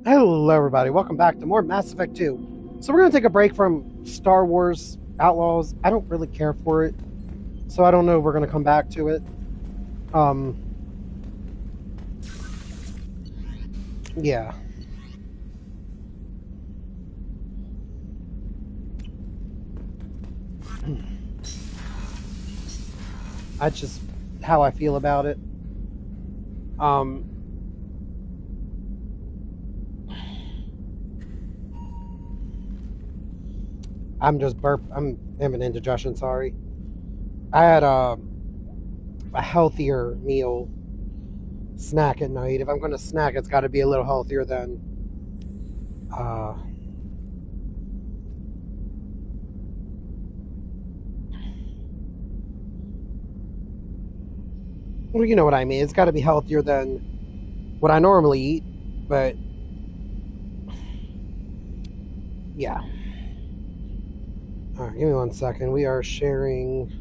Hello everybody, welcome back to more Mass Effect 2. So we're going to take a break from Star Wars Outlaws. I don't really care for it, so I don't know if we're going to come back to it. Yeah. That's just how I feel about it. I'm having indigestion, sorry. I had a healthier meal snack at night. If I'm going to snack, it's got to be a little healthier than well, you know what I mean. It's got to be healthier than what I normally eat, but yeah. All right, give me 1 second. We are sharing.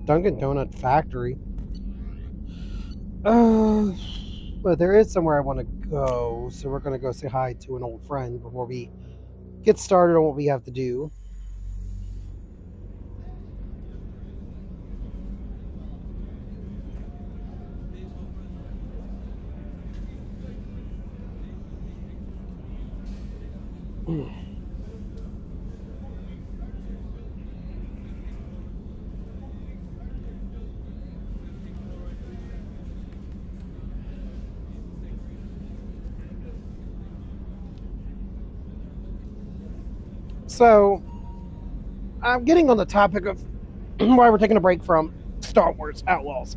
Dunkin' Donut Factory. But there is somewhere I want to go, so we're going to go say hi to an old friend before we get started on what we have to do. So, I'm getting on the topic of why we're taking a break from Star Wars Outlaws.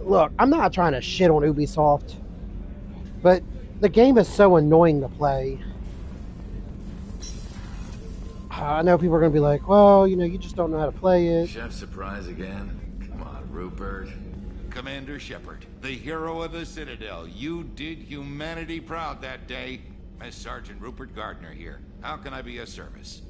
Look, I'm not trying to shit on Ubisoft, but the game is so annoying to play. I know people are going to be like, well, you just don't know how to play it. Chef surprise again? Come on, Rupert. Commander Shepard, the hero of the Citadel. You did humanity proud that day. As Sergeant Rupert Gardner here. How can I be of service?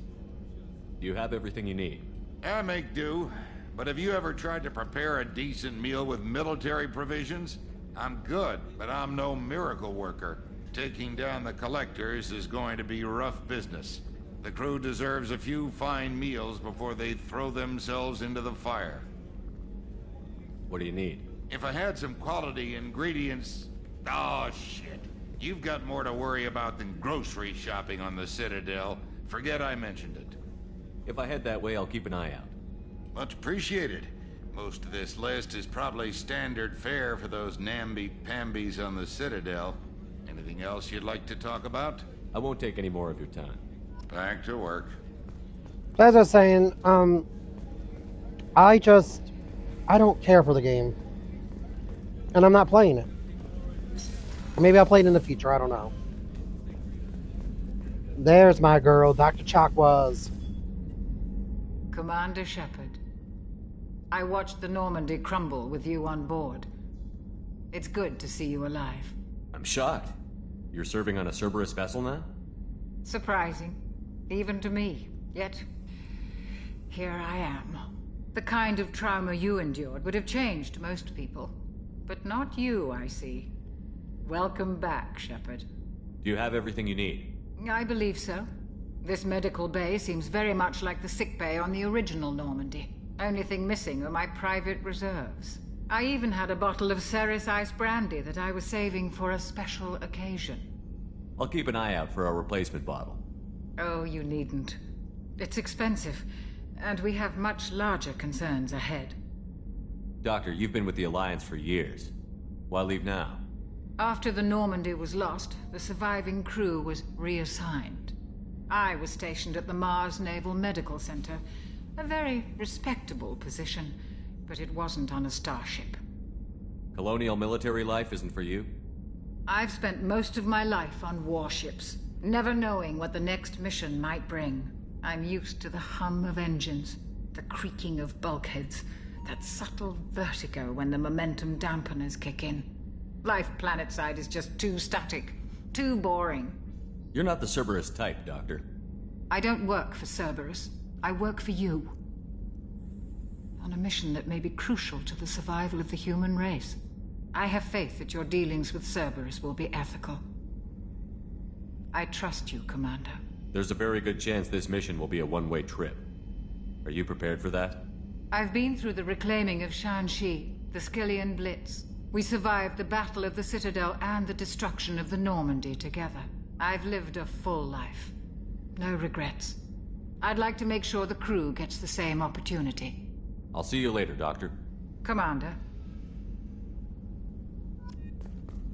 You have everything you need. I make do. But have you ever tried to prepare a decent meal with military provisions? I'm good, but I'm no miracle worker. Taking down the collectors is going to be rough business. The crew deserves a few fine meals before they throw themselves into the fire. What do you need? If I had some quality ingredients... Oh, shit. You've got more to worry about than grocery shopping on the Citadel. Forget I mentioned it. If I head that way, I'll keep an eye out. Much appreciated. Most of this list is probably standard fare for those namby-pambies on the Citadel. Anything else you'd like to talk about? I won't take any more of your time. Back to work. As I was saying, I don't care for the game. And I'm not playing it. Maybe I'll play it in the future, I don't know. There's my girl, Dr. Chakwas. Commander Shepard, I watched the Normandy crumble with you on board. It's good to see you alive. I'm shocked. You're serving on a Cerberus vessel now? Surprising, even to me. Yet, here I am. The kind of trauma you endured would have changed most people. But not you, I see. Welcome back, Shepard. Do you have everything you need? I believe so. This medical bay seems very much like the sick bay on the original Normandy. Only thing missing are my private reserves. I even had a bottle of Ceres Ice brandy that I was saving for a special occasion. I'll keep an eye out for a replacement bottle. Oh, you needn't. It's expensive, and we have much larger concerns ahead. Doctor, you've been with the Alliance for years. Why leave now? After the Normandy was lost, the surviving crew was reassigned. I was stationed at the Mars Naval Medical Center, a very respectable position, but it wasn't on a starship. Colonial military life isn't for you? I've spent most of my life on warships. never knowing what the next mission might bring. I'm used to the hum of engines, the creaking of bulkheads, that subtle vertigo when the momentum dampeners kick in. Life planetside is just too static, too boring. You're not the Cerberus type, Doctor. I don't work for Cerberus. I work for you. On a mission that may be crucial to the survival of the human race. I have faith that your dealings with Cerberus will be ethical. I trust you, Commander. There's a very good chance this mission will be a one-way trip. Are you prepared for that? I've been through the reclaiming of Shanxi, the Skillian Blitz. We survived the Battle of the Citadel and the destruction of the Normandy together. I've lived a full life. No regrets. I'd like to make sure the crew gets the same opportunity. I'll see you later, Doctor. Commander.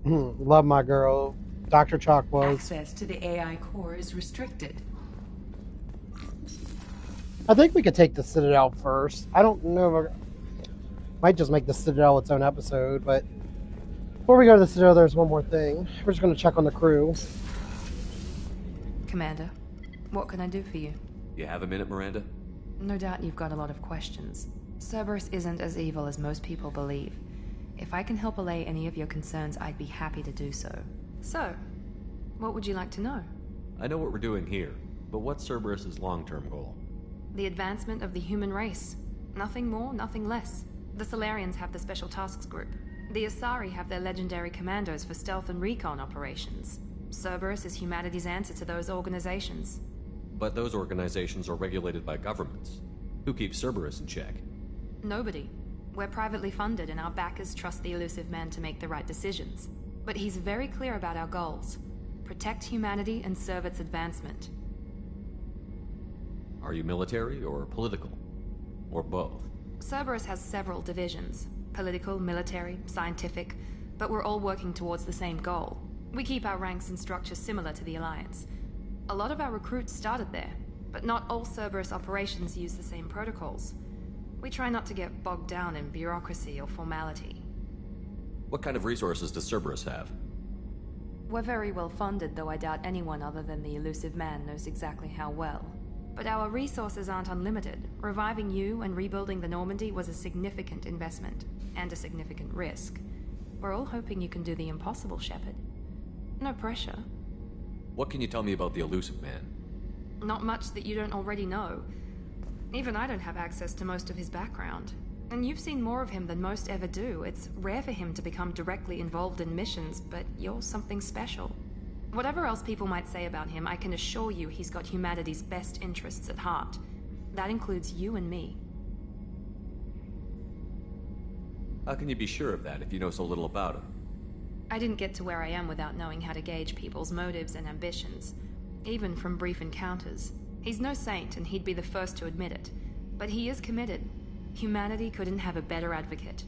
Love my girl. Dr. Chalk was. Access to the AI core is restricted. I think we could take the Citadel first. I don't know if might just make the Citadel its own episode, but before we go to the Citadel, there's one more thing. We're just going to check on the crew. Commander, what can I do for you? You have a minute, Miranda? No doubt you've got a lot of questions. Cerberus isn't as evil as most people believe. If I can help allay any of your concerns, I'd be happy to do so. So, what would you like to know? I know what we're doing here, but what's Cerberus's long-term goal? The advancement of the human race. Nothing more, nothing less. The Solarians have the Special Tasks Group. The Asari have their legendary commandos for stealth and recon operations. Cerberus is humanity's answer to those organizations. But those organizations are regulated by governments. Who keeps Cerberus in check? Nobody. We're privately funded and our backers trust the elusive man to make the right decisions. But he's very clear about our goals. Protect humanity and serve its advancement. Are you military or political? Or both? Cerberus has several divisions. Political, military, scientific. But we're all working towards the same goal. We keep our ranks and structure similar to the Alliance. A lot of our recruits started there, but not all Cerberus operations use the same protocols. We try not to get bogged down in bureaucracy or formality. What kind of resources does Cerberus have? We're very well funded, though I doubt anyone other than the elusive man knows exactly how well. But our resources aren't unlimited. Reviving you and rebuilding the Normandy was a significant investment, and a significant risk. We're all hoping you can do the impossible, Shepard. No pressure. What can you tell me about the elusive man? Not much that you don't already know. Even I don't have access to most of his background. And you've seen more of him than most ever do. It's rare for him to become directly involved in missions, but you're something special. Whatever else people might say about him, I can assure you he's got humanity's best interests at heart. That includes you and me. How can you be sure of that if you know so little about him? I didn't get to where I am without knowing how to gauge people's motives and ambitions, even from brief encounters. He's no saint, and he'd be the first to admit it. But he is committed. Humanity couldn't have a better advocate.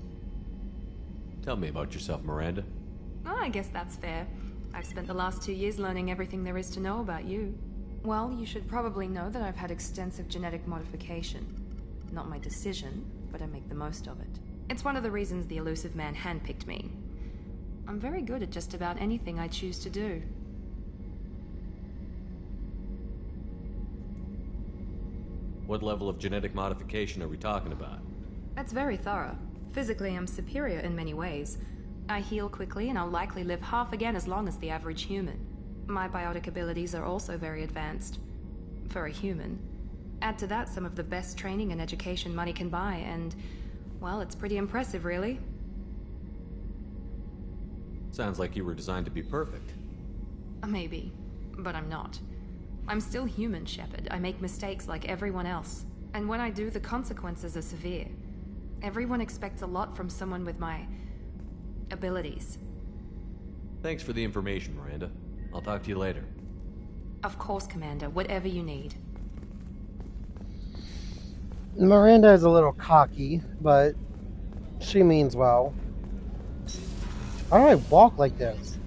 Tell me about yourself, Miranda. Oh, I guess that's fair. I've spent the last 2 years learning everything there is to know about you. Well, you should probably know that I've had extensive genetic modification. Not my decision, but I make the most of it. It's one of the reasons the elusive man handpicked me. I'm very good at just about anything I choose to do. What level of genetic modification are we talking about? That's very thorough. Physically, I'm superior in many ways. I heal quickly, and I'll likely live half again as long as the average human. My biotic abilities are also very advanced. For a human. Add to that some of the best training and education money can buy, and, well, it's pretty impressive, really. Sounds like you were designed to be perfect. Maybe, but I'm not. I'm still human, Shepard. I make mistakes like everyone else. And when I do, the consequences are severe. Everyone expects a lot from someone with my abilities. Thanks for the information, Miranda. I'll talk to you later. Of course, Commander. Whatever you need. Miranda is a little cocky, but she means well. Why do I walk like this?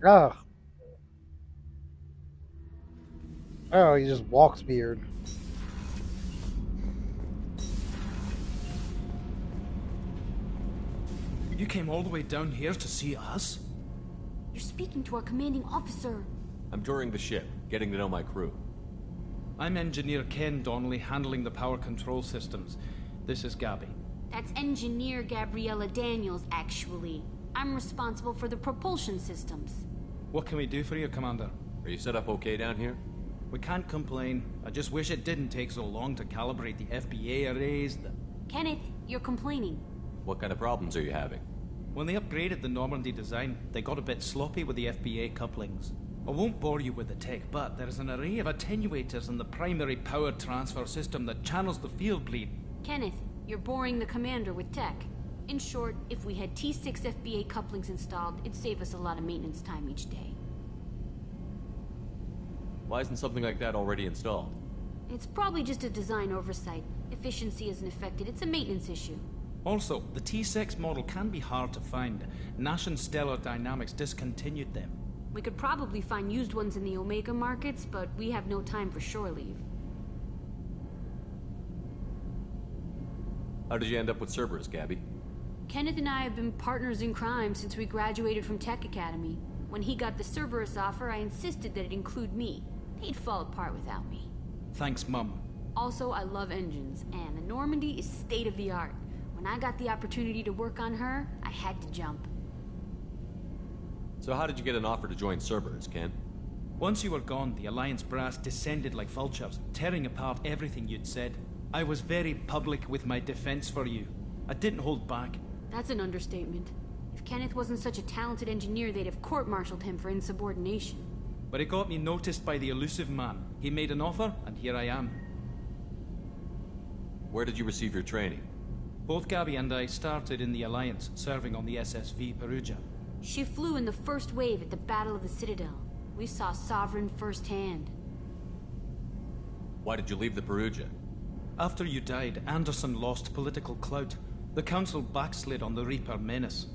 Ugh. Oh, he just walks weird. You came all the way down here to see us? You're speaking to our commanding officer. I'm touring the ship, getting to know my crew. I'm Engineer Ken Donnelly, handling the power control systems. This is Gabby. That's Engineer Gabriella Daniels, actually. I'm responsible for the propulsion systems. What can we do for you, Commander? Are you set up okay down here? We can't complain. I just wish it didn't take so long to calibrate the FBA arrays. Kenneth, you're complaining. What kind of problems are you having? When they upgraded the Normandy design, they got a bit sloppy with the FBA couplings. I won't bore you with the tech, but there is an array of attenuators in the primary power transfer system that channels the field bleed. Kenneth, you're boring the commander with tech. In short, if we had T6 FBA couplings installed, it'd save us a lot of maintenance time each day. Why isn't something like that already installed? It's probably just a design oversight. Efficiency isn't affected, it's a maintenance issue. Also, the T6 model can be hard to find. Nash and Stellar Dynamics discontinued them. We could probably find used ones in the Omega markets, but we have no time for shore leave. How did you end up with Cerberus, Gabby? Kenneth and I have been partners in crime since we graduated from Tech Academy. When he got the Cerberus offer, I insisted that it include me. They'd fall apart without me. Thanks, Mum. Also, I love engines, and the Normandy is state-of-the-art. When I got the opportunity to work on her, I had to jump. So how did you get an offer to join Cerberus, Ken? Once you were gone, the Alliance brass descended like vultures, tearing apart everything you'd said. I was very public with my defense for you. I didn't hold back. That's an understatement. If Kenneth wasn't such a talented engineer, they'd have court-martialed him for insubordination. But it got me noticed by the elusive man. He made an offer, and here I am. Where did you receive your training? Both Gabby and I started in the Alliance, serving on the SSV Perugia. She flew in the first wave at the Battle of the Citadel. We saw Sovereign firsthand. Why did you leave the Perugia? After you died, Anderson lost political clout. The Council backslid on the Reaper menace.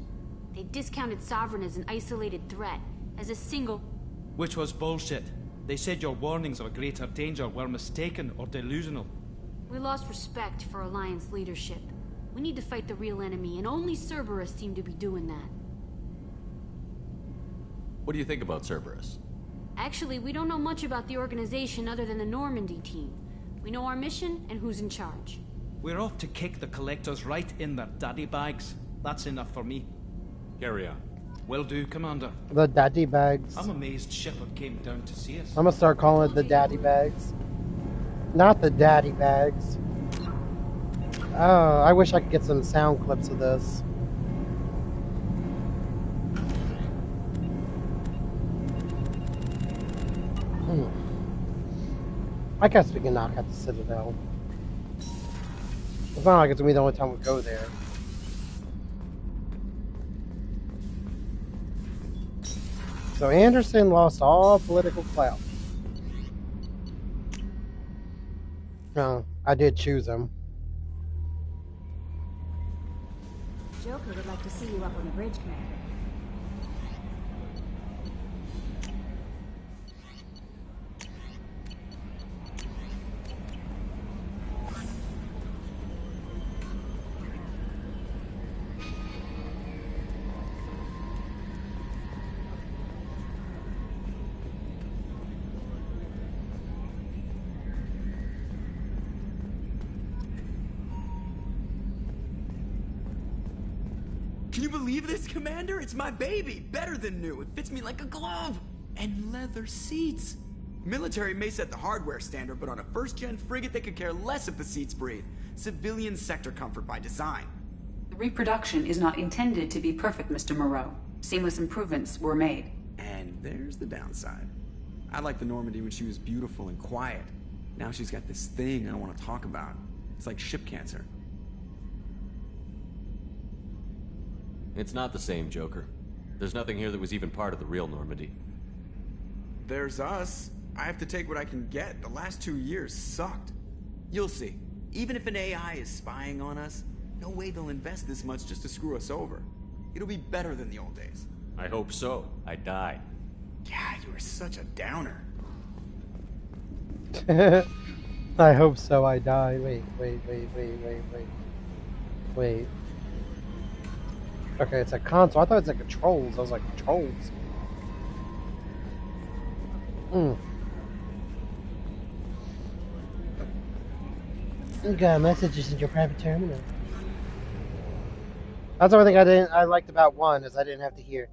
They discounted Sovereign as an isolated threat, as a single... Which was bullshit. They said your warnings of a greater danger were mistaken or delusional. We lost respect for Alliance leadership. We need to fight the real enemy, and only Cerberus seem to be doing that. What do you think about Cerberus? Actually, we don't know much about the organization other than the Normandy team. We know our mission and who's in charge. We're off to kick the Collectors right in their daddy bags. That's enough for me. Carry on. Will do, Commander. The daddy bags. I'm amazed Shepard came down to see us. I'm gonna start calling it the daddy bags. Not the daddy bags. Oh, I wish I could get some sound clips of this. I guess we can knock out the Citadel. It's not like it's gonna be the only time we go there. So Anderson lost all political clout. No, I did choose him. Joker would like to see you up on the bridge, Commander. Can you believe this, Commander? It's my baby! Better than new. It fits me like a glove! And leather seats! Military may set the hardware standard, but on a first-gen frigate they could care less if the seats breathe. Civilian sector comfort by design. The reproduction is not intended to be perfect, Mr. Moreau. Seamless improvements were made. And there's the downside. I liked the Normandy when she was beautiful and quiet. Now she's got this thing I don't want to talk about. It's like ship cancer. It's not the same, Joker. There's nothing here that was even part of the real Normandy. There's us. I have to take what I can get. The last 2 years sucked. You'll see. Even if an AI is spying on us, no way they'll invest this much just to screw us over. It'll be better than the old days. I hope so. I died. God, you are such a downer. I hope so, I die. Wait. Okay, it's a console. I thought it was like controls. I was like, controls. Mm. You got messages in your private terminal. That's the only thing I liked about 1 is I didn't have to hear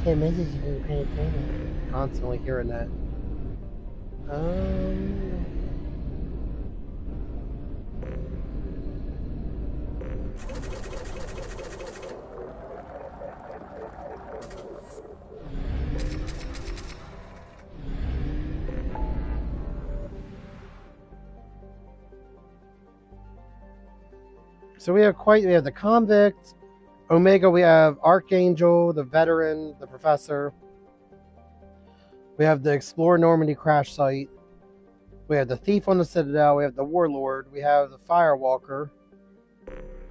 messages in your private terminal. Constantly hearing that. So we have the convict, Omega, we have Archangel, the veteran, the professor. We have the Explore Normandy crash site. We have the thief on the Citadel. We have the warlord. We have the firewalker.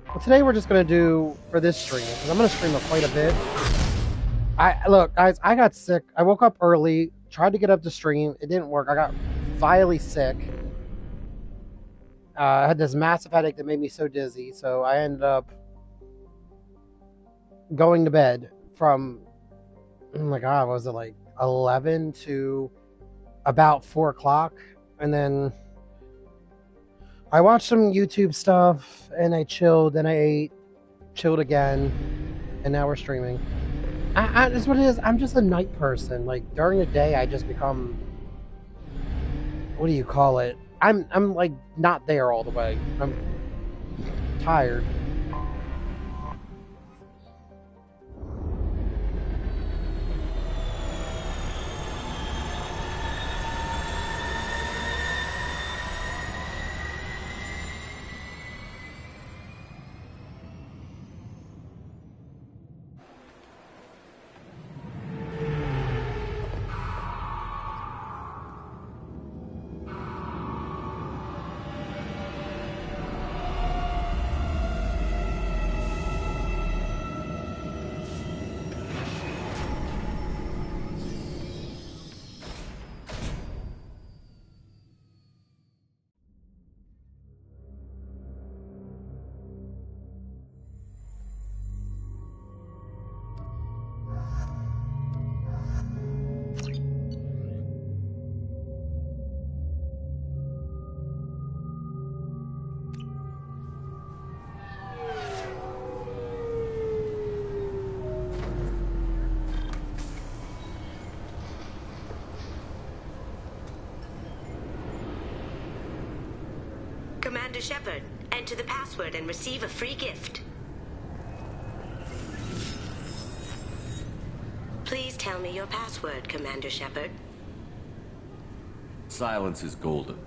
Well, today we're just going to do, for this stream, because I'm going to stream it quite a bit. Look, guys, I got sick. I woke up early, tried to get up to stream. It didn't work. I got vilely sick. I had this massive headache that made me so dizzy, so I ended up going to bed from, oh my God, was it like 11 to about 4 o'clock? And then I watched some YouTube stuff, and I chilled, then I ate, chilled again, and now we're streaming. That's what it is. I'm just a night person. Like, during the day, I just become, what do you call it? I'm like not there all the way. I'm tired. Commander Shepard, enter the password and receive a free gift. Please tell me your password, Commander Shepard. Silence is golden.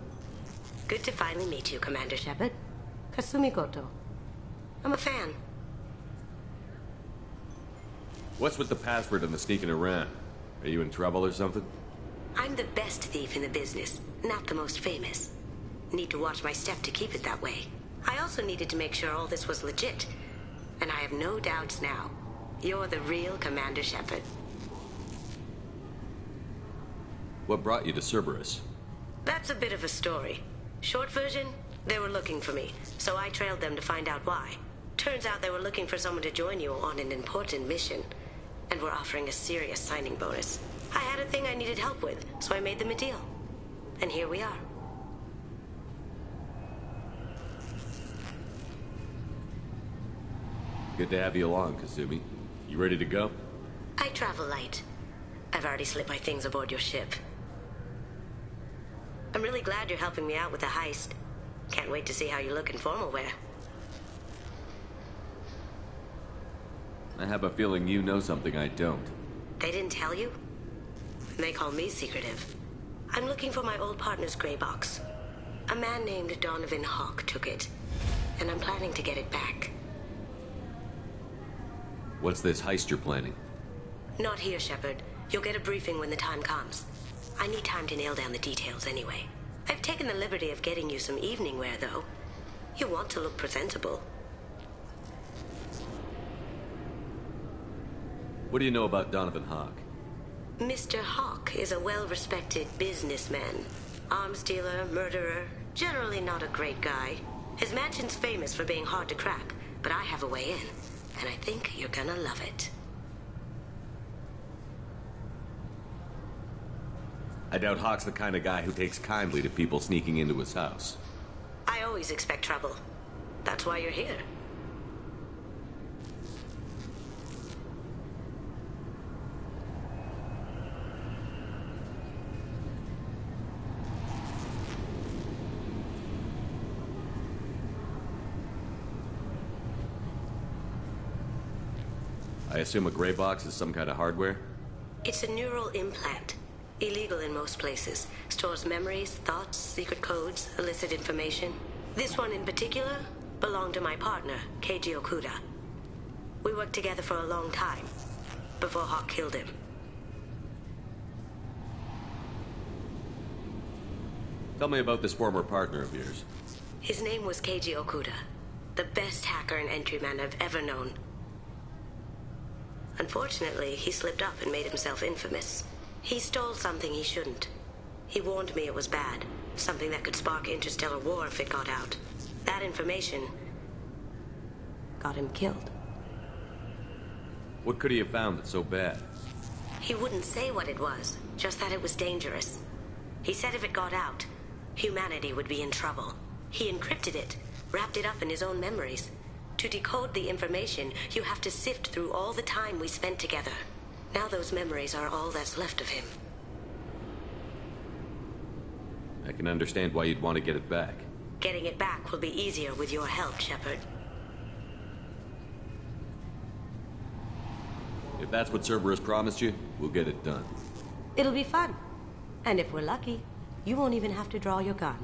Good to finally meet you, Commander Shepard. Kasumi Goto. I'm a fan. What's with the password and the sneaking around? Are you in trouble or something? I'm the best thief in the business, not the most famous. Need to watch my step to keep it that way. I also needed to make sure all this was legit. And I have no doubts now. You're the real Commander Shepard. What brought you to Cerberus? That's a bit of a story. Short version, they were looking for me, so I trailed them to find out why. Turns out they were looking for someone to join you on an important mission, and were offering a serious signing bonus. I had a thing I needed help with, so I made them a deal. And here we are. Good to have you along, Kasumi. You ready to go? I travel light. I've already slipped my things aboard your ship. I'm really glad you're helping me out with the heist. Can't wait to see how you look in formal wear. I have a feeling you know something I don't. They didn't tell you? They call me secretive. I'm looking for my old partner's gray box. A man named Donovan Hawk took it, and I'm planning to get it back. What's this heist you're planning? Not here, Shepard. You'll get a briefing when the time comes. I need time to nail down the details anyway. I've taken the liberty of getting you some evening wear, though. You want to look presentable. What do you know about Donovan Hawk? Mr. Hawk is a well-respected businessman. Arms dealer, murderer, generally not a great guy. His mansion's famous for being hard to crack, but I have a way in, and I think you're gonna love it. I doubt Hawk's the kind of guy who takes kindly to people sneaking into his house. I always expect trouble. That's why you're here. I assume a gray box is some kind of hardware? It's a neural implant. Illegal in most places. Stores memories, thoughts, secret codes, illicit information. This one in particular belonged to my partner, Keiji Okuda. We worked together for a long time, before Hawk killed him. Tell me about this former partner of yours. His name was Keiji Okuda, the best hacker and entryman I've ever known. Unfortunately, he slipped up and made himself infamous. He stole something he shouldn't. He warned me it was bad, something that could spark interstellar war if it got out. That information got him killed. What could he have found that's so bad? He wouldn't say what it was, just that it was dangerous. He said if it got out, humanity would be in trouble. He encrypted it, wrapped it up in his own memories. To decode the information, you have to sift through all the time we spent together. Now those memories are all that's left of him. I can understand why you'd want to get it back. Getting it back will be easier with your help, Shepard. If that's what Cerberus promised you, we'll get it done. It'll be fun. And if we're lucky, you won't even have to draw your gun.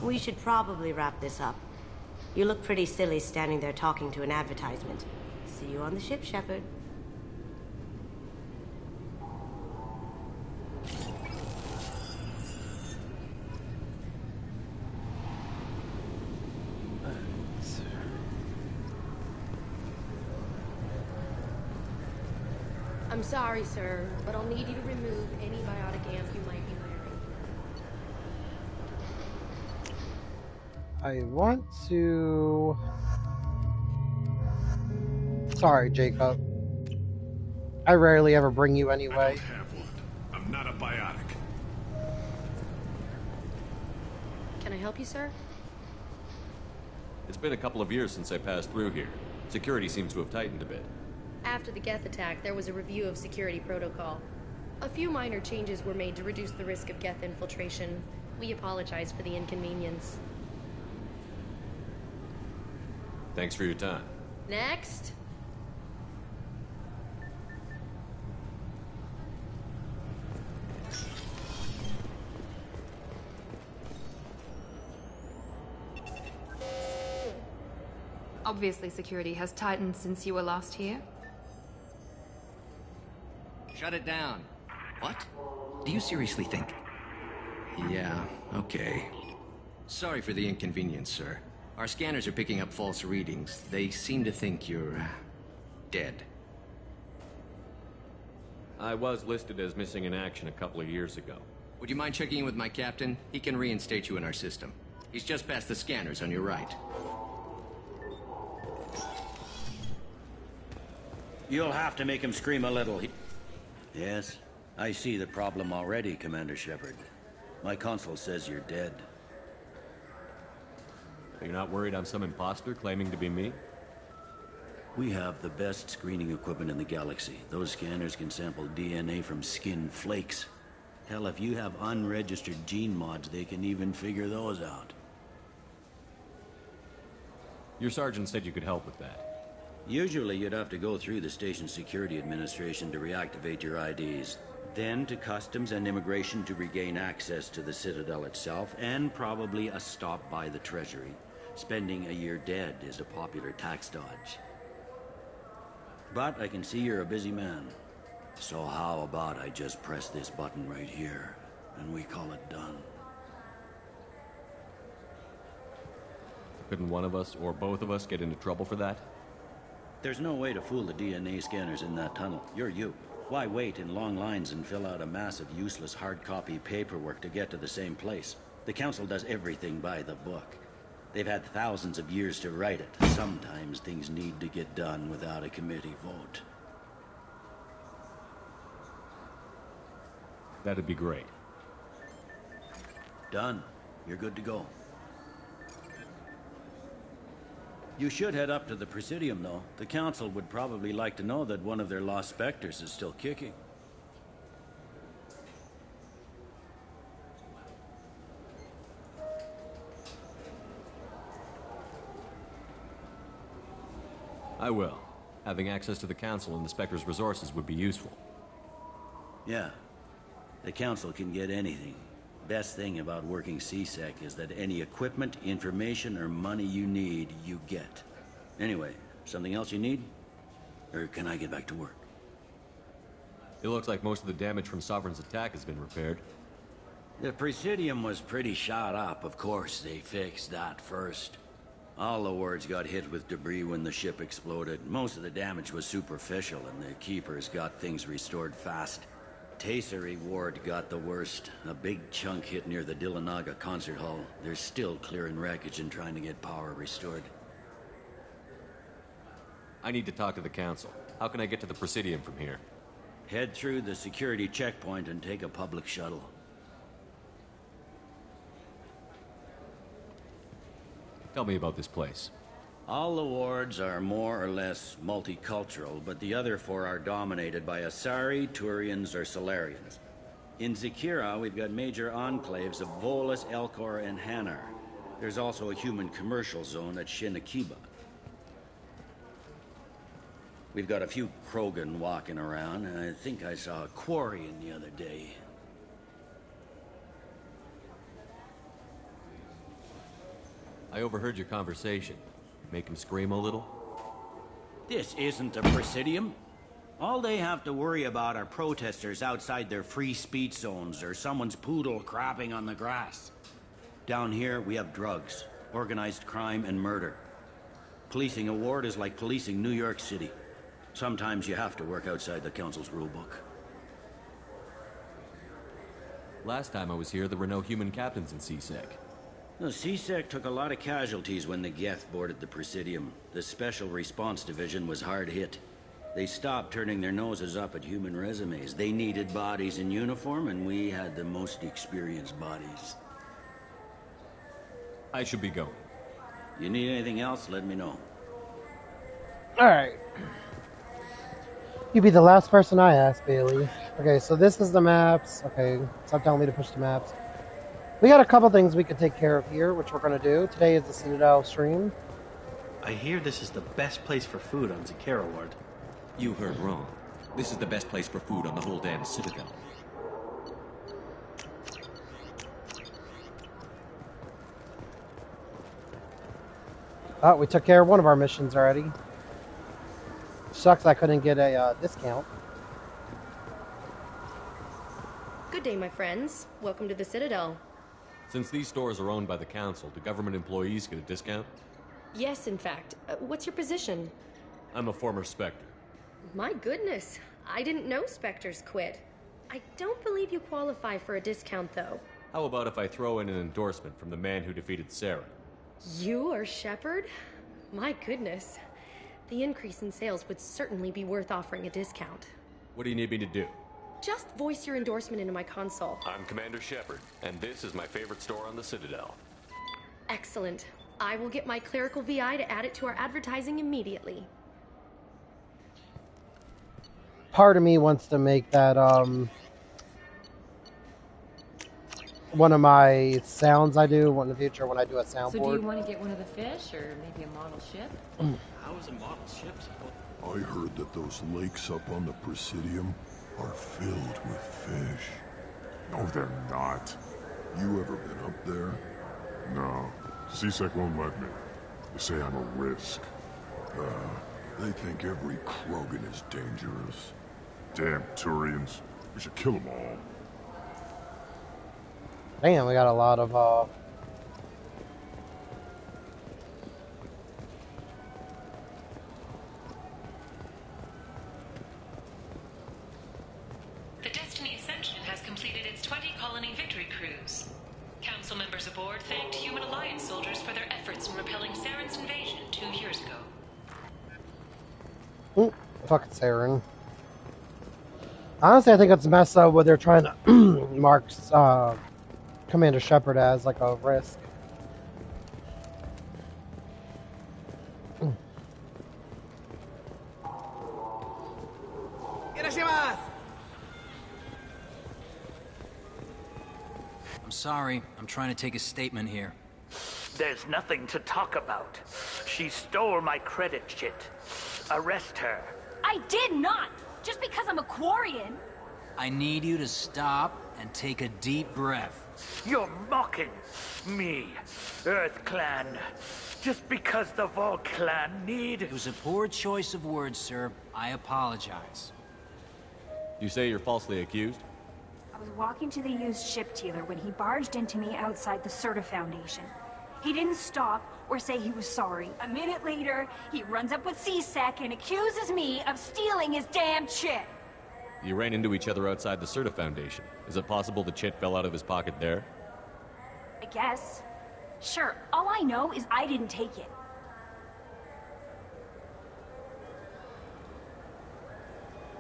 We should probably wrap this up. You look pretty silly standing there talking to an advertisement. See you on the ship, Shepard. I'm sorry, sir, but I'll need you to remove any biotic amp you might be wearing. I want to... Sorry, Jacob. I rarely ever bring you anyway. I don't have one. I'm not a biotic. Can I help you, sir? It's been a couple of years since I passed through here. Security seems to have tightened a bit. After the Geth attack, there was a review of security protocol. A few minor changes were made to reduce the risk of Geth infiltration. We apologize for the inconvenience. Thanks for your time. Next. Obviously, security has tightened since you were last here. Shut it down. What? Do you seriously think? Yeah, okay. Sorry for the inconvenience, sir. Our scanners are picking up false readings. They seem to think you're... dead. I was listed as missing in action a couple of years ago. Would you mind checking in with my captain? He can reinstate you in our system. He's just past the scanners on your right. You'll have to make him scream a little. Yes, I see the problem already, Commander Shepard. My console says you're dead. You're not worried I'm some imposter claiming to be me? We have the best screening equipment in the galaxy. Those scanners can sample DNA from skin flakes. Hell, if you have unregistered gene mods, they can even figure those out. Your sergeant said you could help with that. Usually you'd have to go through the station security administration to reactivate your IDs. Then to customs and immigration to regain access to the Citadel itself, and probably a stop by the Treasury. Spending a year dead is a popular tax dodge. But I can see you're a busy man. So how about I just press this button right here, and we call it done? Couldn't one of us, or both of us, get into trouble for that? There's no way to fool the DNA scanners in that tunnel. You're you. Why wait in long lines and fill out a massive useless hard copy paperwork to get to the same place? The Council does everything by the book. They've had thousands of years to write it. Sometimes things need to get done without a committee vote. That'd be great. Done. You're good to go. You should head up to the Presidium, though. The Council would probably like to know that one of their lost Spectres is still kicking. I will. Having access to the Council and the Spectre's resources would be useful. Yeah. The Council can get anything. Best thing about working CSEC is that any equipment, information, or money you need, you get. Anyway, something else you need? Or can I get back to work? It looks like most of the damage from Sovereign's attack has been repaired. The Presidium was pretty shot up. Of course, they fixed that first. All the wards got hit with debris when the ship exploded. Most of the damage was superficial, and the Keepers got things restored fast. Tasery Ward got the worst. A big chunk hit near the Dillanaga concert hall. They're still clearing wreckage and trying to get power restored. I need to talk to the Council. How can I get to the Presidium from here? Head through the security checkpoint and take a public shuttle. Tell me about this place. All the wards are more or less multicultural, but the other four are dominated by Asari, Turians, or Solarians. In Zakira, we've got major enclaves of Volus, Elcor, and Hanar. There's also a human commercial zone at Shinakiba. We've got a few Krogan walking around, and I think I saw a Quarian the other day. I overheard your conversation. Make him scream a little? This isn't a Presidium. All they have to worry about are protesters outside their free speech zones or someone's poodle crapping on the grass. Down here, we have drugs, organized crime, and murder. Policing a ward is like policing New York City. Sometimes you have to work outside the Council's rulebook. Last time I was here, there were no human captains in CSEC. The CSEC took a lot of casualties when the Geth boarded the Presidium. The Special Response Division was hard hit. They stopped turning their noses up at human resumes. They needed bodies in uniform, and we had the most experienced bodies. I should be going. You need anything else, let me know. Alright. You'd be the last person I asked, Bailey. Okay, so this is the maps. Okay, stop telling me to push the maps. We got a couple things we could take care of here, which we're going to do. Today is the Citadel stream. I hear this is the best place for food on Zakira Ward. You heard wrong. This is the best place for food on the whole damn Citadel. Oh, we took care of one of our missions already. Sucks I couldn't get a discount. Good day, my friends. Welcome to the Citadel. Since these stores are owned by the Council, do government employees get a discount? Yes, in fact. What's your position? I'm a former Spectre. My goodness. I didn't know Spectres quit. I don't believe you qualify for a discount, though. How about if I throw in an endorsement from the man who defeated Sarah? You are Shepard? My goodness. The increase in sales would certainly be worth offering a discount. What do you need me to do? Just voice your endorsement into my console. I'm Commander Shepard, and this is my favorite store on the Citadel. Excellent. I will get my clerical VI to add it to our advertising immediately. Part of me wants to make that, one of my sounds I do in the future when I do a soundboard. So do you want to get one of the fish, or maybe a model ship? How is a model ship supposed? I heard that those lakes up on the Presidium are filled with fish. No, they're not. You ever been up there? No. CSEC won't let me. They say I'm a risk. They think every Krogan is dangerous. Damn Turians. We should kill them all. Damn, we got a lot of, The Destiny Ascension has completed its 20-colony victory cruise. Council members aboard thanked Human Alliance soldiers for their efforts in repelling Saren's invasion 2 years ago. fucking Saren. Honestly, I think it's messed up what they're trying to mark Commander Shepard as like a risk. I'm sorry. I'm trying to take a statement here. There's nothing to talk about. She stole my credit chit. Arrest her. I did not! Just because I'm a Quarian! I need you to stop and take a deep breath. You're mocking me, Earth Clan. Just because the Vol Clan need... It was a poor choice of words, sir. I apologize. You say you're falsely accused? I was walking to the used ship dealer when he barged into me outside the Serta Foundation. He didn't stop or say he was sorry. A minute later, he runs up with C-Sec and accuses me of stealing his damn chip. You ran into each other outside the Serta Foundation. Is it possible the chit fell out of his pocket there? I guess. Sure, all I know is I didn't take it.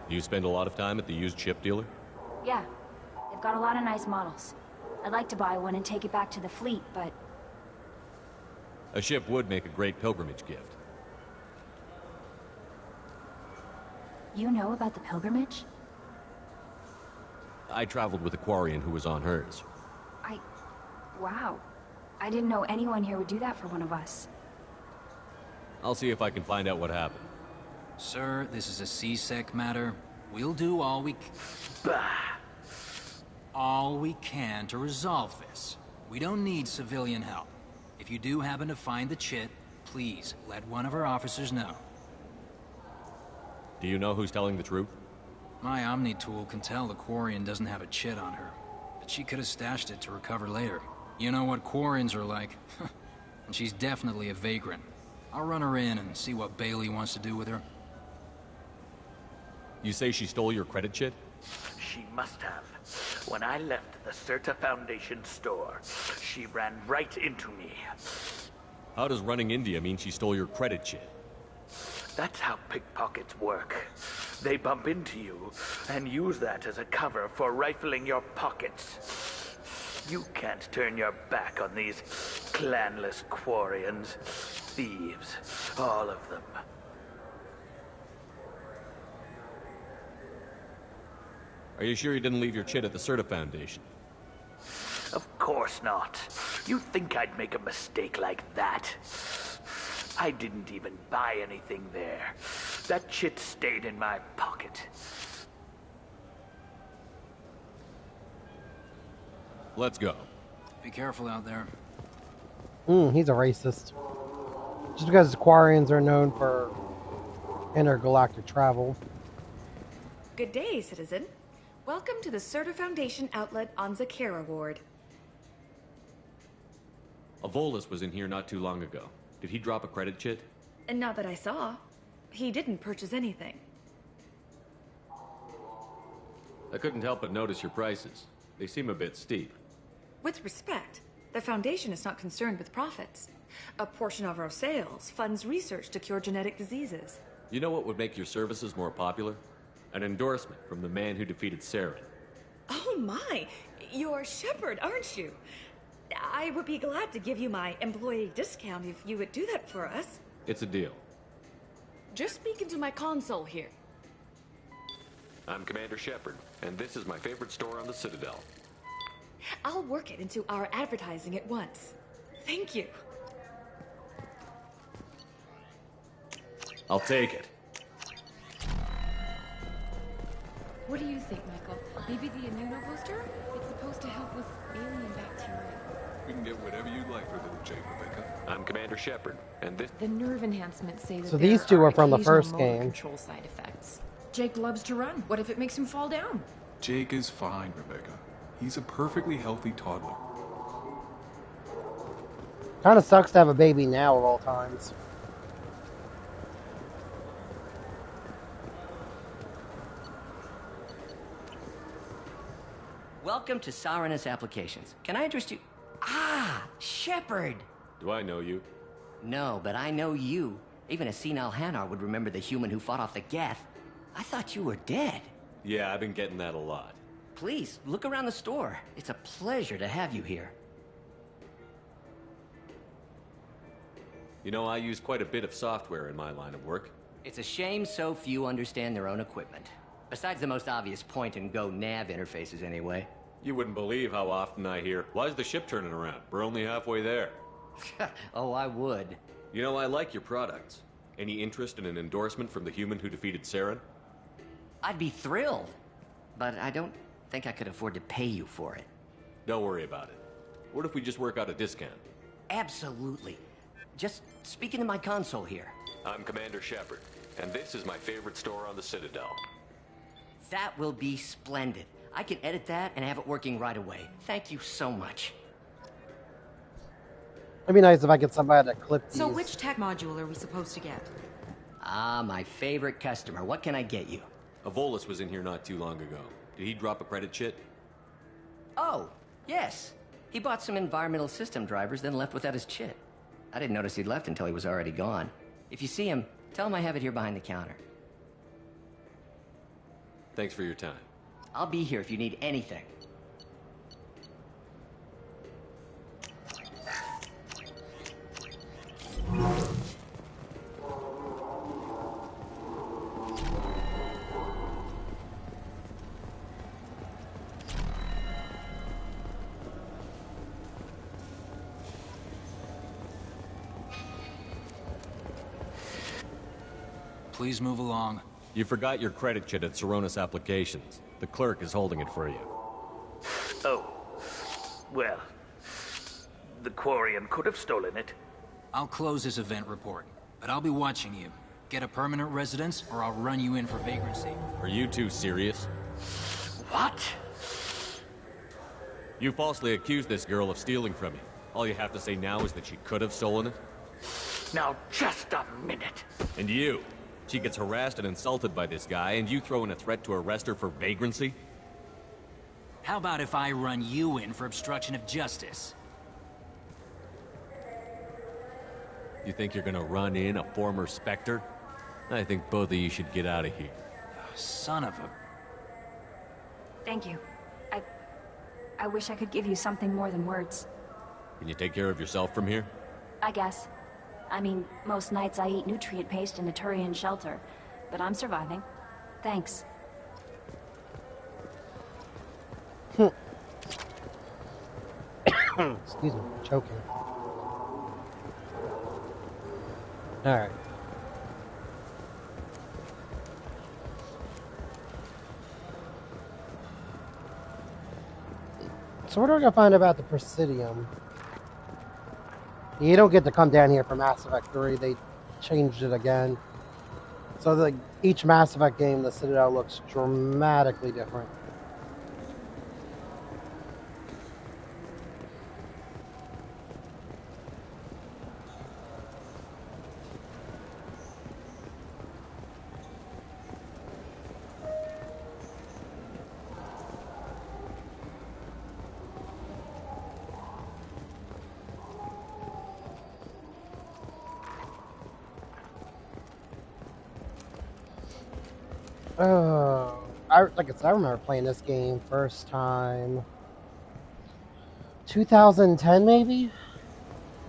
Do you spend a lot of time at the used ship dealer? Yeah, they've got a lot of nice models. I'd like to buy one and take it back to the fleet, but... A ship would make a great pilgrimage gift. You know about the pilgrimage? I traveled with a Quarian who was on hers. Wow. I didn't know anyone here would do that for one of us. I'll see if I can find out what happened. Sir, this is a C-Sec matter. We'll do all we can to resolve this. We don't need civilian help. If you do happen to find the chit, please let one of our officers know. Do you know who's telling the truth? My Omni tool can tell the Quarian doesn't have a chit on her, but she could have stashed it to recover later. You know what Quarians are like. And she's definitely a vagrant. I'll run her in and see what Bailey wants to do with her. You say she stole your credit chit? She must have. When I left the Serta Foundation store, she ran right into me. How does running into you mean she stole your credit chit? That's how pickpockets work. They bump into you and use that as a cover for rifling your pockets. You can't turn your back on these clanless Quarians. Thieves, all of them. Are you sure you didn't leave your chit at the Serta Foundation? Of course not. You think I'd make a mistake like that? I didn't even buy anything there. That chit stayed in my pocket. Let's go. Be careful out there. He's a racist. Just because Quarians are known for intergalactic travel. Good day, citizen. Welcome to the Serta Foundation outlet on Zakera Ward. Avolis was in here not too long ago. Did he drop a credit chit? And not that I saw. He didn't purchase anything. I couldn't help but notice your prices. They seem a bit steep. With respect, the Foundation is not concerned with profits. A portion of our sales funds research to cure genetic diseases. You know what would make your services more popular? An endorsement from the man who defeated Saren. Oh my! You're Shepard, aren't you? I would be glad to give you my employee discount if you would do that for us. It's a deal. Just speak into my console here. I'm Commander Shepard, and this is my favorite store on the Citadel. I'll work it into our advertising at once. Thank you. I'll take it. What do you think, Michael? Maybe the immunobooster? It's supposed to help with alien bacteria. We can get whatever you like for little Jake, Rebecca. I'm Commander Shepard, and this... The nerve enhancements say that So these two are from the first game. Control side effects. Jake loves to run. What if it makes him fall down? Jake is fine, Rebecca. He's a perfectly healthy toddler. Kind of sucks to have a baby now of all times. Welcome to Sarenus Applications. Can I interest you? Ah, Shepard! Do I know you? No, but I know you. Even a senile Hanar would remember the human who fought off the Geth. I thought you were dead. Yeah, I've been getting that a lot. Please, look around the store. It's a pleasure to have you here. You know, I use quite a bit of software in my line of work. It's a shame so few understand their own equipment. Besides the most obvious point-and-go nav interfaces, anyway. You wouldn't believe how often I hear, "Why's the ship turning around? We're only halfway there." Oh, I would. You know, I like your products. Any interest in an endorsement from the human who defeated Saren? I'd be thrilled. But I don't think I could afford to pay you for it. Don't worry about it. What if we just work out a discount? Absolutely. Just speak into my console here. I'm Commander Shepard, and this is my favorite store on the Citadel. That will be splendid. I can edit that and have it working right away. Thank you so much. It'd be nice if I get somebody to clip these. So which tech module are we supposed to get? Ah, my favorite customer. What can I get you? Volus was in here not too long ago. Did he drop a credit chit? Oh, yes. He bought some environmental system drivers, then left without his chit. I didn't notice he'd left until he was already gone. If you see him, tell him I have it here behind the counter. Thanks for your time. I'll be here if you need anything. Please move along. You forgot your credit chit at Saronis Applications. The clerk is holding it for you. Oh. Well, the Quarian could have stolen it. I'll close this event report, but I'll be watching you. Get a permanent residence, or I'll run you in for vagrancy. Are you two serious? What? You falsely accused this girl of stealing from you. All you have to say now is that she could have stolen it? Now, just a minute. And you? She gets harassed and insulted by this guy, and you throw in a threat to arrest her for vagrancy? How about if I run you in for obstruction of justice? You think you're gonna run in a former Spectre? I think both of you should get out of here. Son of a... Thank you. I wish I could give you something more than words. Can you take care of yourself from here? I guess. I mean, most nights I eat nutrient paste in a Turian shelter, but I'm surviving. Thanks. Excuse me, I'm choking. Alright. So what are we gonna find about the Presidium? You don't get to come down here for Mass Effect 3. They changed it again. So each Mass Effect game, the Citadel looks dramatically different. I remember playing this game first time 2010 maybe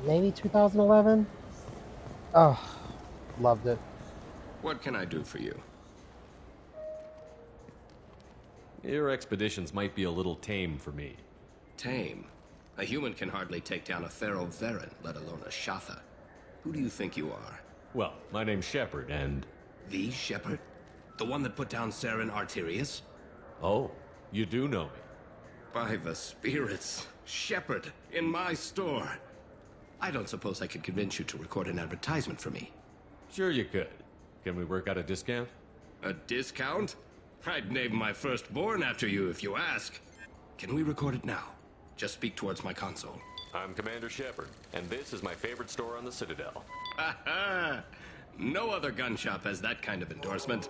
2011. Oh, loved it. What can I do for you? Your expeditions might be a little tame for me. Tame? A human can hardly take down a Thero Varen, let alone a Shatha. Who do you think you are? Well, my name's Shepard, and... The Shepard? The one that put down Saren Arterius? Oh, you do know me. By the spirits. Shepard, in my store. I don't suppose I could convince you to record an advertisement for me. Sure you could. Can we work out a discount? A discount? I'd name my firstborn after you if you ask. Can we record it now? Just speak towards my console. I'm Commander Shepard, and this is my favorite store on the Citadel. Ha ha! No other gun shop has that kind of endorsement.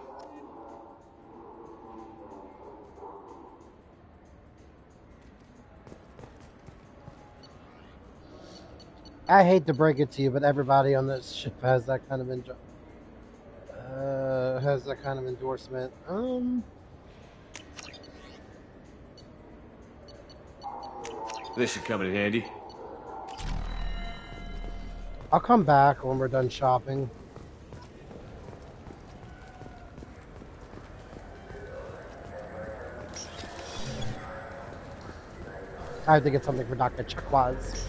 I hate to break it to you, but everybody on this ship has that kind of endorsement. This should come in handy. I'll come back when we're done shopping. I have to get something for Dr. Chakwas.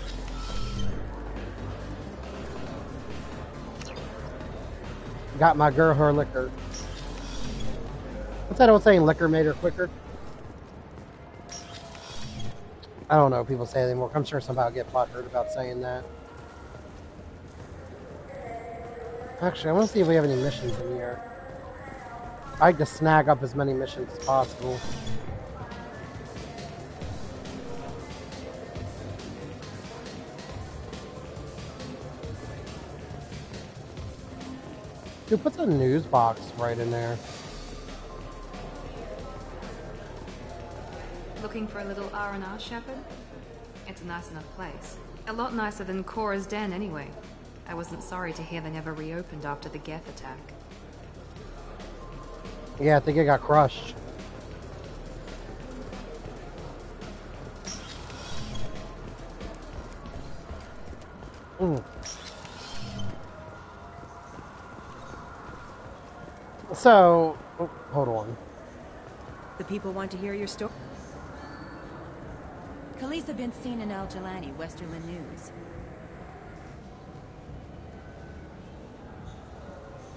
Got my girl her liquor. What's that old saying? Liquor made her quicker? I don't know if people say it anymore. I'm sure somebody will get butthurt about saying that. Actually, I want to see if we have any missions in here. I like to snag up as many missions as possible. Who puts a news box right in there? Looking for a little R&R, Shepard? It's a nice enough place. A lot nicer than Cora's den, anyway. I wasn't sorry to hear they never reopened after the Geth attack. Yeah, I think it got crushed. So, hold on. The people want to hear your story. Khaleesa been seen in Al Jalani, Westerland News.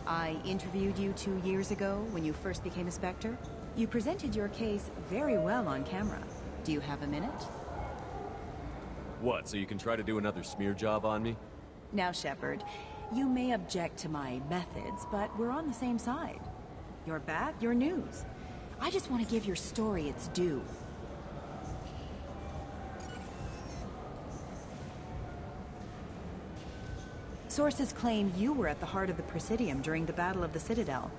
I interviewed you 2 years ago when you first became a Spectre. You presented your case very well on camera. Do you have a minute? What, so you can try to do another smear job on me? Now, Shepard, you may object to my methods, but we're on the same side. You're back, you're news. I just want to give your story its due. Sources claim you were at the heart of the Presidium during the Battle of the Citadel.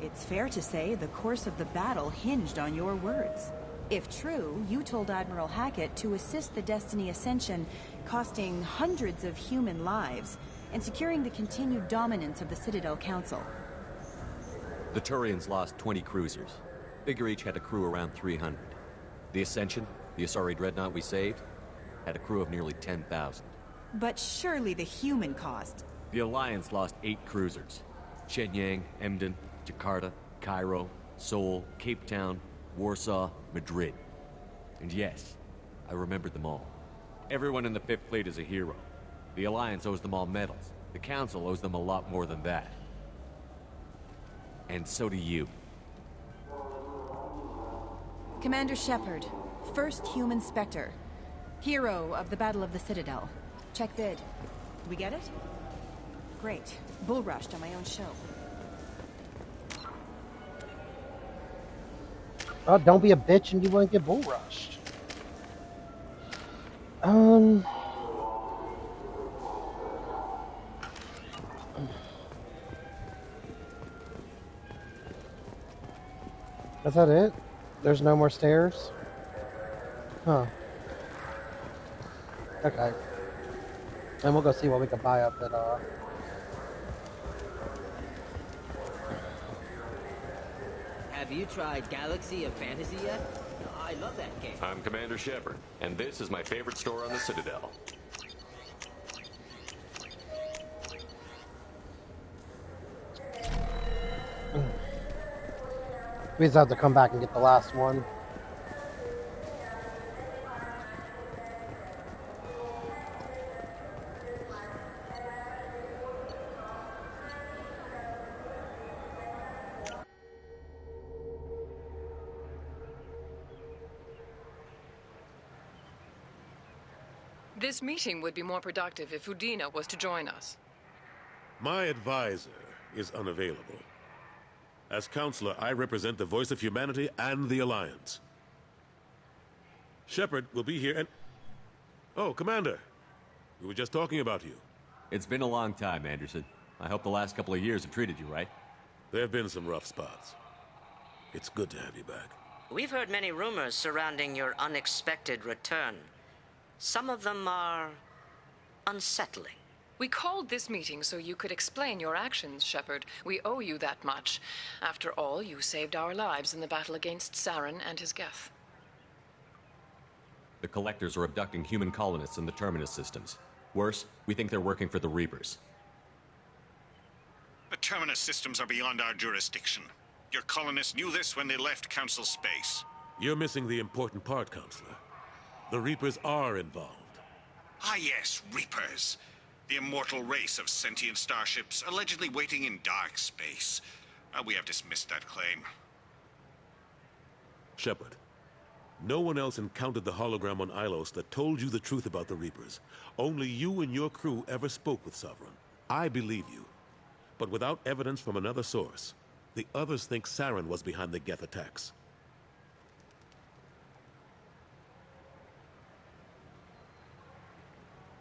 It's fair to say the course of the battle hinged on your words. If true, you told Admiral Hackett to assist the Destiny Ascension, costing hundreds of human lives, and securing the continued dominance of the Citadel Council. The Turians lost 20 cruisers. Figure each had a crew around 300. The Ascension, the Asari dreadnought we saved, had a crew of nearly 10,000. But surely the human cost. The Alliance lost 8 cruisers. Shenyang, Emden, Jakarta, Cairo, Seoul, Cape Town, Warsaw, Madrid. And yes, I remembered them all. Everyone in the Fifth Fleet is a hero. The Alliance owes them all medals. The Council owes them a lot more than that. And so do you. Commander Shepard, first human Spectre. Hero of the Battle of the Citadel. Check vid. We get it? Great. Bull rushed on my own show. Oh, don't be a bitch and you won't get bull rushed. Is that it? There's no more stairs? Huh. Okay. And we'll go see what we can buy up at, Have you tried Galaxy of Fantasy yet? I love that game. I'm Commander Shepard, and this is my favorite store on the Citadel. We just have to come back and get the last one. This meeting would be more productive if Udina was to join us. My advisor is unavailable. As counselor, I represent the voice of humanity and the Alliance. Shepard will be here and... Oh, Commander. We were just talking about you. It's been a long time, Anderson. I hope the last couple of years have treated you right. There have been some rough spots. It's good to have you back. We've heard many rumors surrounding your unexpected return. Some of them are unsettling. We called this meeting so you could explain your actions, Shepard. We owe you that much. After all, you saved our lives in the battle against Saren and his Geth. The Collectors are abducting human colonists in the Terminus systems. Worse, we think they're working for the Reapers. The Terminus systems are beyond our jurisdiction. Your colonists knew this when they left Council space. You're missing the important part, Counselor. The Reapers are involved. Ah yes, Reapers. The immortal race of sentient starships allegedly waiting in dark space. We have dismissed that claim. Shepard, no one else encountered the hologram on Ilos that told you the truth about the Reapers. Only you and your crew ever spoke with Sovereign. I believe you. But without evidence from another source, the others think Saren was behind the Geth attacks.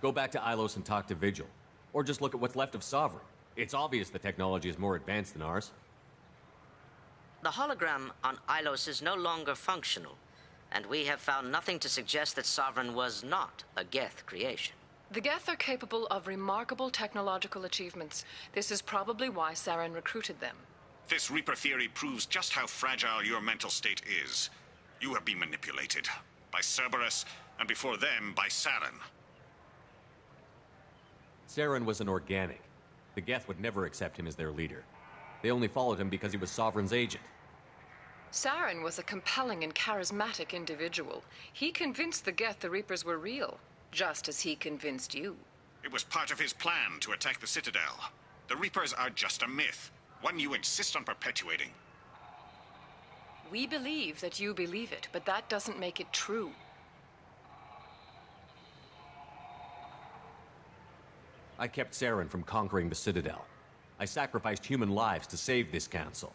Go back to Ilos and talk to Vigil. Or just look at what's left of Sovereign. It's obvious the technology is more advanced than ours. The hologram on Ilos is no longer functional, and we have found nothing to suggest that Sovereign was not a Geth creation. The Geth are capable of remarkable technological achievements. This is probably why Saren recruited them. This Reaper theory proves just how fragile your mental state is. You have been manipulated. By Cerberus, and before them, by Saren. Saren was an organic. The Geth would never accept him as their leader. They only followed him because he was Sovereign's agent. Saren was a compelling and charismatic individual. He convinced the Geth the Reapers were real, just as he convinced you. It was part of his plan to attack the Citadel. The Reapers are just a myth, one you insist on perpetuating. We believe that you believe it, but that doesn't make it true. I kept Saren from conquering the Citadel. I sacrificed human lives to save this council.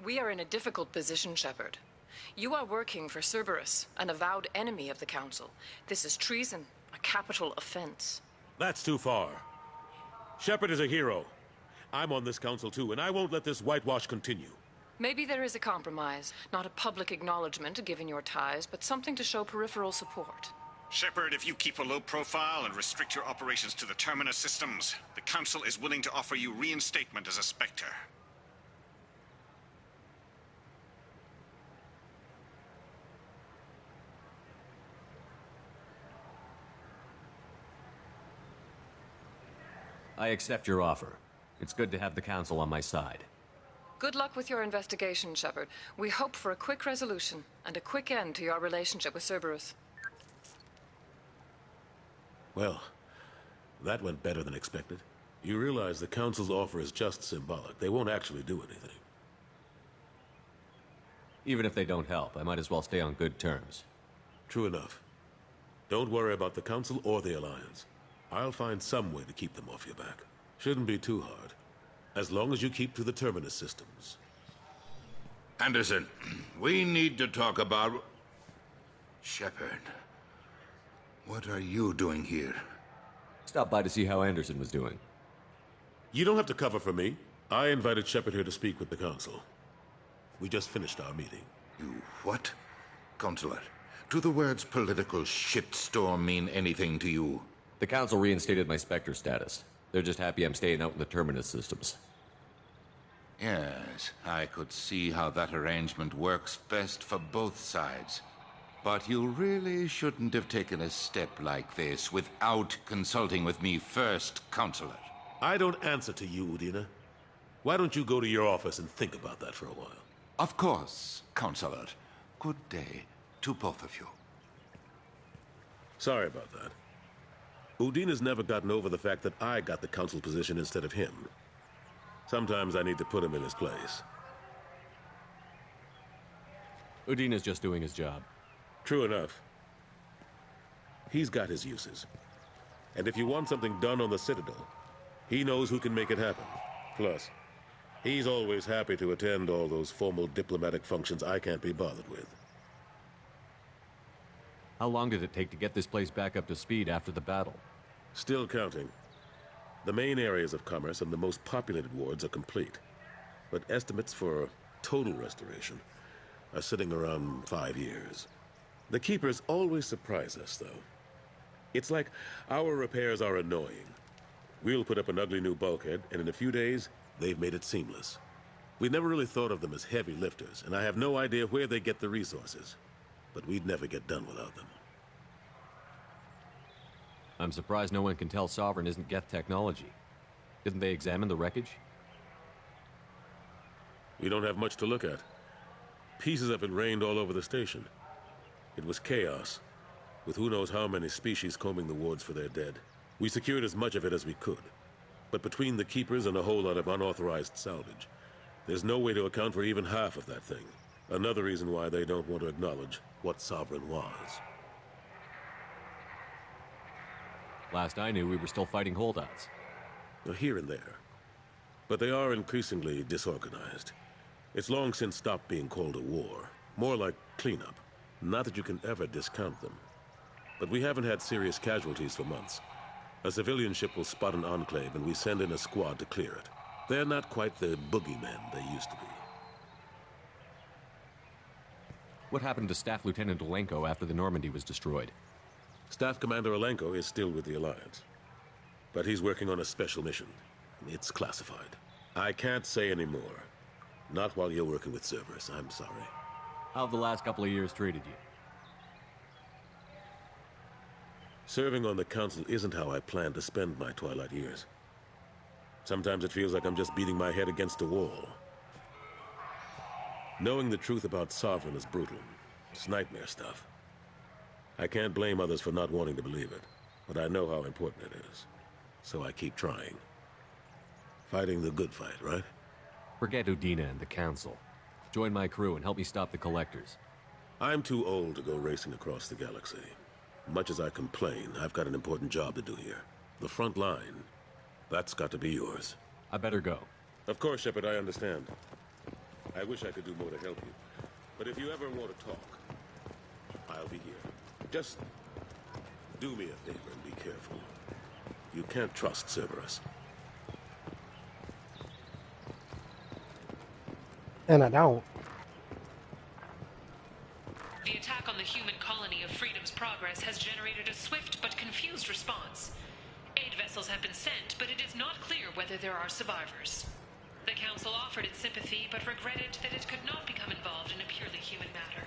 We are in a difficult position, Shepard. You are working for Cerberus, an avowed enemy of the Council. This is treason, a capital offense. That's too far. Shepard is a hero. I'm on this council too, and I won't let this whitewash continue. Maybe there is a compromise. Not a public acknowledgement given your ties, but something to show peripheral support. Shepard, if you keep a low profile and restrict your operations to the Terminus systems, the Council is willing to offer you reinstatement as a Spectre. I accept your offer. It's good to have the Council on my side. Good luck with your investigation, Shepard. We hope for a quick resolution and a quick end to your relationship with Cerberus. Well, that went better than expected. You realize the Council's offer is just symbolic. They won't actually do anything. Even if they don't help, I might as well stay on good terms. True enough. Don't worry about the Council or the Alliance. I'll find some way to keep them off your back. Shouldn't be too hard. As long as you keep to the Terminus systems. Anderson, we need to talk about... Shepard. What are you doing here? Stopped by to see how Anderson was doing. You don't have to cover for me. I invited Shepard here to speak with the Council. We just finished our meeting. You what? Counselor, do the words political shitstorm mean anything to you? The Council reinstated my Spectre status. They're just happy I'm staying out in the Terminus systems. Yes, I could see how that arrangement works best for both sides. But you really shouldn't have taken a step like this without consulting with me first, Counselor. I don't answer to you, Udina. Why don't you go to your office and think about that for a while? Of course, Counselor. Good day to both of you. Sorry about that. Udina's never gotten over the fact that I got the Council position instead of him. Sometimes I need to put him in his place. Udina's just doing his job. True enough. He's got his uses. And if you want something done on the Citadel, he knows who can make it happen. Plus, he's always happy to attend all those formal diplomatic functions I can't be bothered with. How long did it take to get this place back up to speed after the battle? Still counting. The main areas of commerce and the most populated wards are complete. But estimates for total restoration are sitting around 5 years. The Keepers always surprise us, though. It's like our repairs are annoying. We'll put up an ugly new bulkhead, and in a few days, they've made it seamless. We never really thought of them as heavy lifters, and I have no idea where they get the resources. but we'd never get done without them. I'm surprised no one can tell Sovereign isn't Geth technology. Didn't they examine the wreckage? We don't have much to look at. Pieces of it rained all over the station. It was chaos, with who knows how many species combing the wards for their dead. We secured as much of it as we could. But between the Keepers and a whole lot of unauthorized salvage, there's no way to account for even half of that thing. Another reason why they don't want to acknowledge what Sovereign was. Last I knew, we were still fighting holdouts. Here and there. But they are increasingly disorganized. It's long since stopped being called a war. More like cleanup. Not that you can ever discount them. But we haven't had serious casualties for months. A civilian ship will spot an enclave and we send in a squad to clear it. They're not quite the boogeymen they used to be. What happened to Staff Lieutenant Olenko after the Normandy was destroyed? Staff Commander Olenko is still with the Alliance. But he's working on a special mission. It's classified. I can't say any more. Not while you're working with Cerberus, I'm sorry. How have the last couple of years treated you? Serving on the Council isn't how I plan to spend my twilight years. Sometimes it feels like I'm just beating my head against a wall. Knowing the truth about Sovereign is brutal. It's nightmare stuff. I can't blame others for not wanting to believe it, but I know how important it is. So I keep trying. Fighting the good fight, right? Forget Udina and the Council. Join my crew and help me stop the Collectors. I'm too old to go racing across the galaxy. Much as I complain, I've got an important job to do here. The front line. That's got to be yours. I better go. Of course, Shepard, I understand. I wish I could do more to help you. But if you ever want to talk, I'll be here. Just do me a favor and be careful. You can't trust Cerberus. And I don't. The attack on the human colony of Freedom's Progress has generated a swift but confused response. Aid vessels have been sent, but it is not clear whether there are survivors. The Council offered its sympathy, but regretted that it could not become involved in a purely human matter.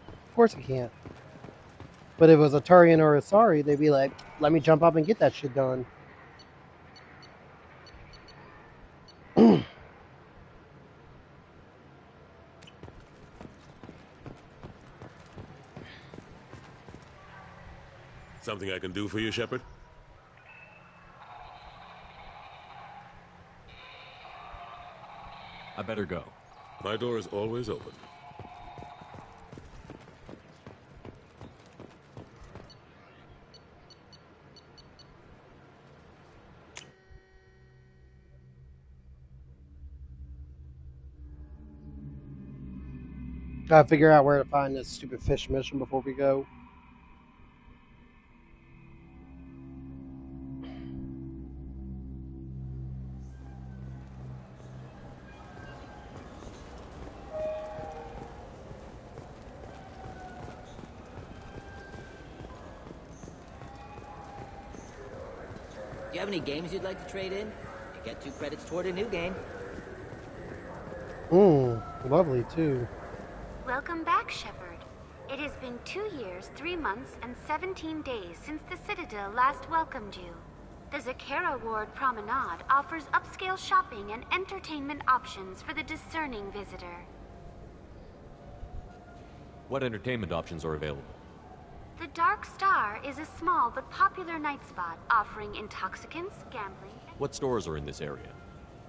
Of course it can't. But if it was a Turian or a Asari, they'd be like, let me jump up and get that shit done. Something I can do for you, Shepard? I better go. My door is always open. Gotta figure out where to find this stupid fish mission before we go. Do you have any games you'd like to trade in? You get 2 credits toward a new game. Lovely too. Welcome back, Shepard. It has been 2 years, 3 months, and 17 days since the Citadel last welcomed you. The Zakera Ward Promenade offers upscale shopping and entertainment options for the discerning visitor. What entertainment options are available? The Dark Star is a small but popular night spot offering intoxicants, gambling... What stores are in this area?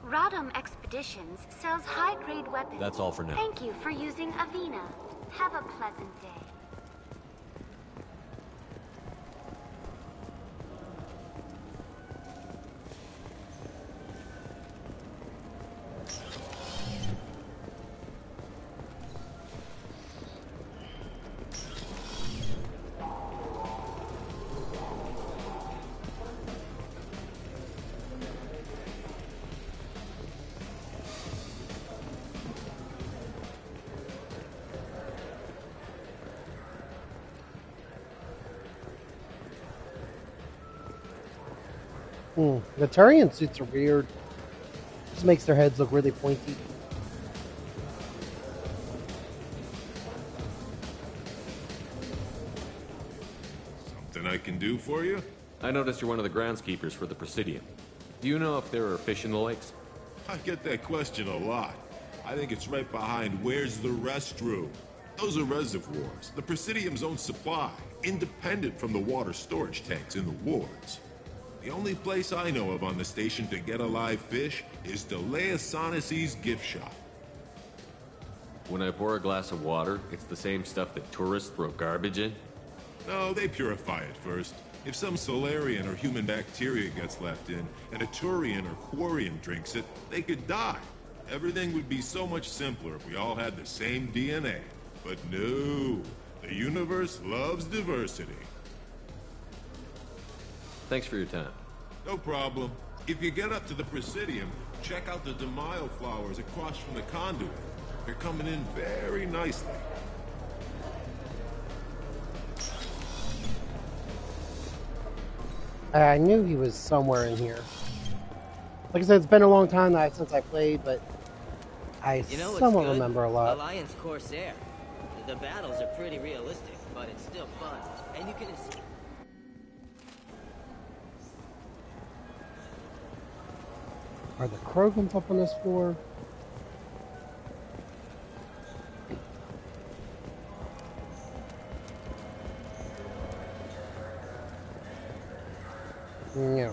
Rodham Expeditions sells high-grade weapons. That's all for now. Thank you for using Avina. Have a pleasant day. The Turian suits are weird. Just makes their heads look really pointy. Something I can do for you? I noticed you're one of the groundskeepers for the Presidium. Do you know if there are fish in the lakes? I get that question a lot. I think it's right behind where's the restroom. Those are reservoirs, the Presidium's own supply, independent from the water storage tanks in the wards. The only place I know of on the station to get a live fish is Delea Sonesi's gift shop. When I pour a glass of water, it's the same stuff that tourists throw garbage in? No, they purify it first. If some Solarian or human bacteria gets left in, and a Turian or Quarian drinks it, they could die. Everything would be so much simpler if we all had the same DNA. But no, the universe loves diversity. Thanks for your time. No problem. If you get up to the Presidium, check out the DeMaio flowers across from the conduit. They're coming in very nicely. I knew he was somewhere in here. Like I said, it's been a long time since I played, but I somewhat remember a lot. Alliance Corsair. The battles are pretty realistic, but it's still fun. And you can... Are the Krogans up on this floor? No.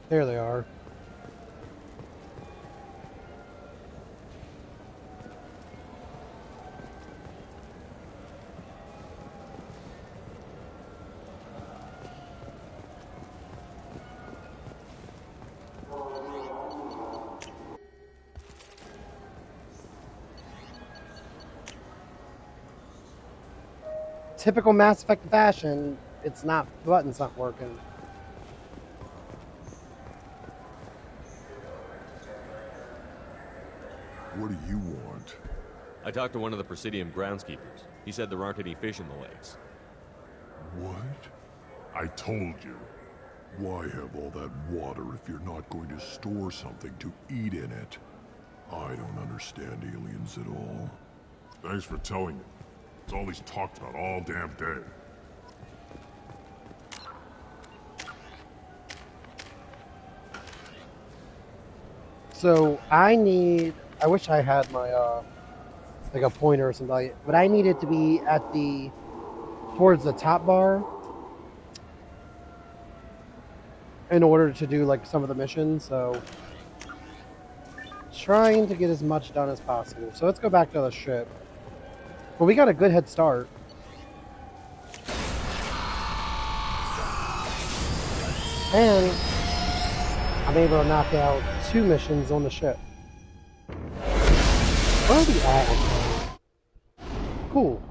There they are. Typical Mass Effect fashion, it's not, the button's not working. What do you want? I talked to one of the Presidium groundskeepers. He said there aren't any fish in the lakes. What? I told you. Why have all that water if you're not going to store something to eat in it? I don't understand aliens at all. Thanks for telling me. It's all he's talked about all damn day. So I wish I had my like a pointer or something, but I need it to be at towards the top bar in order to do like some of the missions. So trying to get as much done as possible. So let's go back to the ship. Well, we got a good head start. And I'm able to knock out 2 missions on the ship. Where are the hours? Cool.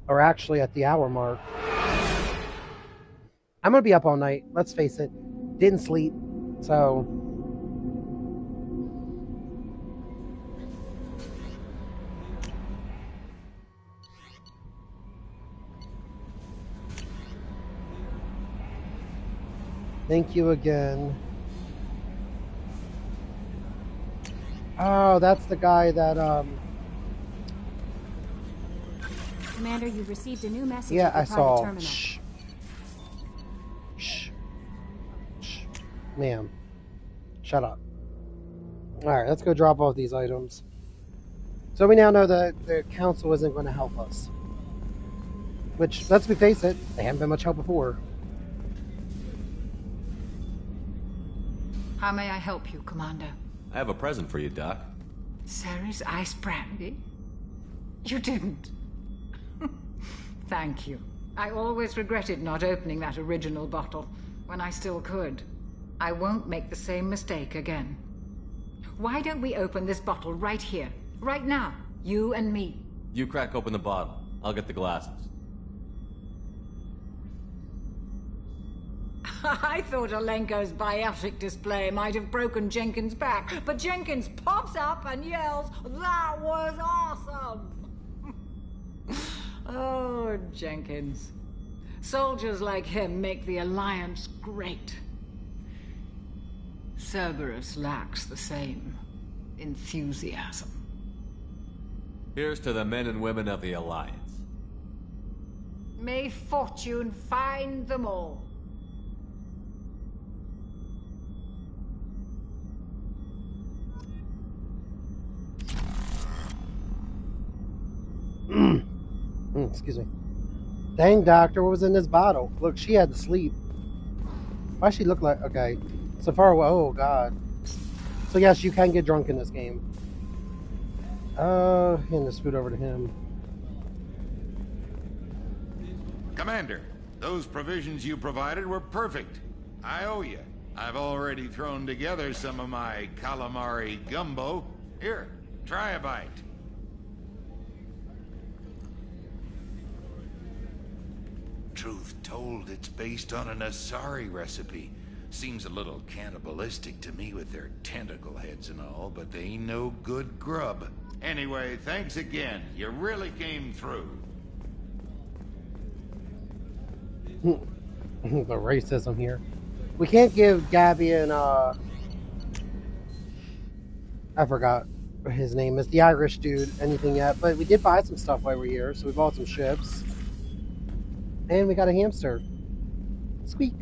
Or actually at the hour mark. I'm going to be up all night, let's face it. Didn't sleep, so... Thank you again. Oh, that's the guy that, Commander, you've received a new message. Yeah, I saw. Terminal. Shh. Shh. Shh. Ma'am. Shut up. Alright, let's go drop off these items. So we now know that the council isn't going to help us. Which, let's face it, they haven't been much help before. How may I help you, Commander? I have a present for you, Doc. Ceres ice brandy? You didn't. Thank you. I always regretted not opening that original bottle when I still could. I won't make the same mistake again. Why don't we open this bottle right here, right now, you and me? You crack open the bottle. I'll get the glasses. I thought Alenko's biotic display might have broken Jenkins' back, but Jenkins pops up and yells, "That was awesome!" Oh, Jenkins. Soldiers like him make the Alliance great. Cerberus lacks the same enthusiasm. Here's to the men and women of the Alliance. May fortune find them all. Excuse me. Dang, Doctor, what was in this bottle? Look, she had to sleep. Why she look like... Okay. So far away. Oh, God. So, yes, you can get drunk in this game. Hand this food over to him. Commander, those provisions you provided were perfect. I owe you. I've already thrown together some of my calamari gumbo. Here, try a bite. Truth told, it's based on an Asari recipe. Seems a little cannibalistic to me with their tentacle heads and all, but they ain't no good grub. Anyway, thanks again. You really came through. The racism here. We can't give Gabby and, I forgot what his name is, the Irish dude, anything yet, but we did buy some stuff while we were here, so we bought some ships. And we got a hamster. Squeak.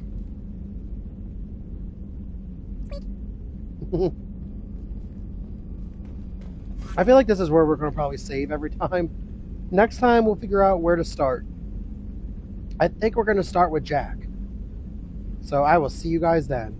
I feel like this is where we're going to probably save every time. Next time, we'll figure out where to start. I think we're going to start with Jack. So I will see you guys then.